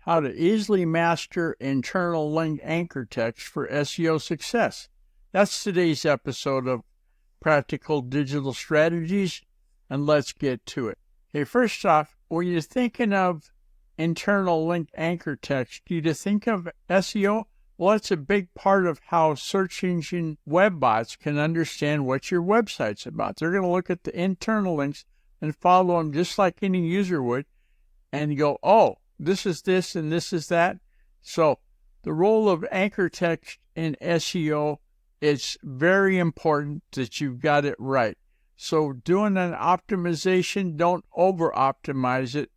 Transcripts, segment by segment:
how to easily master internal link anchor text for SEO success. That's today's episode of Practical Digital Strategies, and let's get to it. Okay, first off, when you're thinking of internal link anchor text, do you think of SEO? Well, it's a big part of how search engine web bots can understand what your website's about. They're going to look at the internal links and follow them just like any user would and go, oh, this is this and this is that. So the role of anchor text in SEO, it's very important that you've got it right. So doing an optimization, don't over-optimize it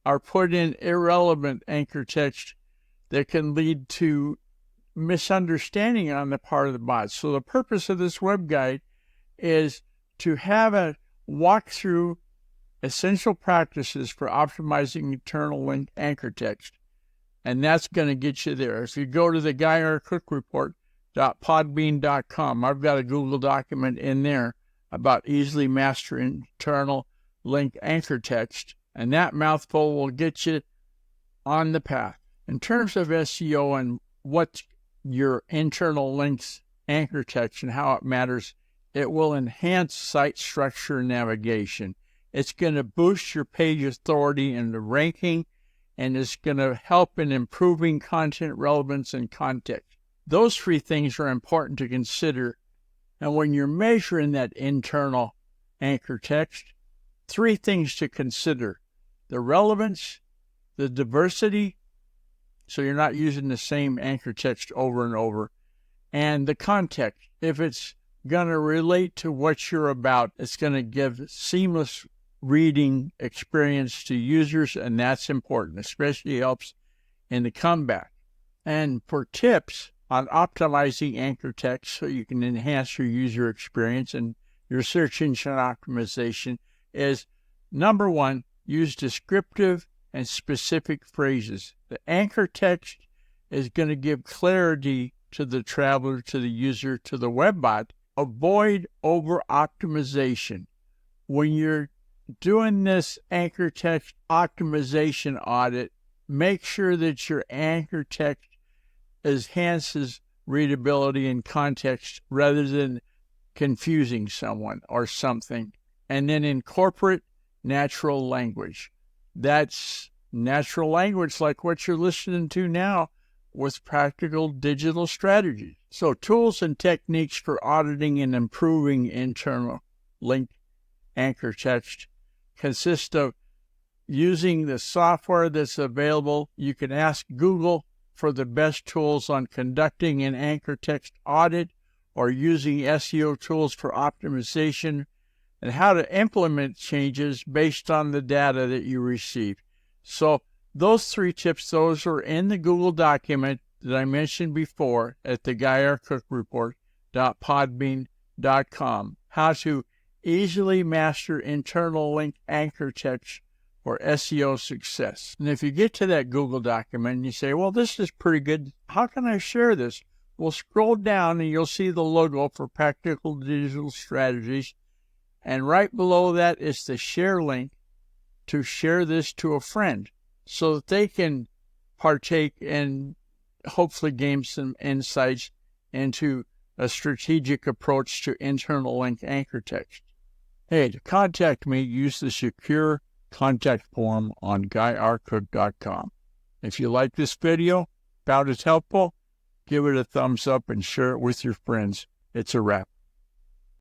or put in irrelevant anchor text that can lead to misunderstanding on the part of the bot. So the purpose of this web guide is to have a walkthrough essential practices for optimizing internal link anchor text. And that's going to get you there. If you go to the GuyRCookReport.podbean.com, I've got a Google document in there about easily mastering internal link anchor text. And that mouthful will get you on the path. In terms of SEO and what your internal links anchor text and how it matters, it will enhance site structure and navigation. It's going to boost your page authority and the ranking, and it's going to help in improving content relevance and context. Those three things are important to consider. And when you're measuring that internal anchor text, three things to consider: the relevance, the diversity, so you're not using the same anchor text over and over, and the context. If it's going to relate to what you're about, it's going to give seamless reading experience to users, and that's important, especially helps in the comeback. And for tips on optimizing anchor text so you can enhance your user experience and your search engine optimization is, number one, use descriptive and specific phrases. The anchor text is going to give clarity to the traveler, to the user, to the web bot. Avoid over-optimization. When you're doing this anchor text optimization audit, make sure that your anchor text enhances readability and context rather than confusing someone or something. And then incorporate natural language. That's natural language like what you're listening to now with Practical Digital Strategies. So tools and techniques for auditing and improving internal link anchor text consist of using the software that's available. You can ask Google for the best tools on conducting an anchor text audit or using SEO tools for optimization, and how to implement changes based on the data that you receive. So those three tips, those are in the Google document that I mentioned before at the GuyRCookReport.podbean.com. How to easily master internal link anchor text for SEO success. And if you get to that Google document and you say, well, this is pretty good, how can I share this? Well, scroll down and you'll see the logo for Practical Digital Strategies. And right below that is the share link to share this to a friend so that they can partake and hopefully gain some insights into a strategic approach to internal link anchor text. Hey, to contact me, use the secure contact form on GuyRCook.com. If you like this video, found it helpful, give it a thumbs up and share it with your friends. It's a wrap.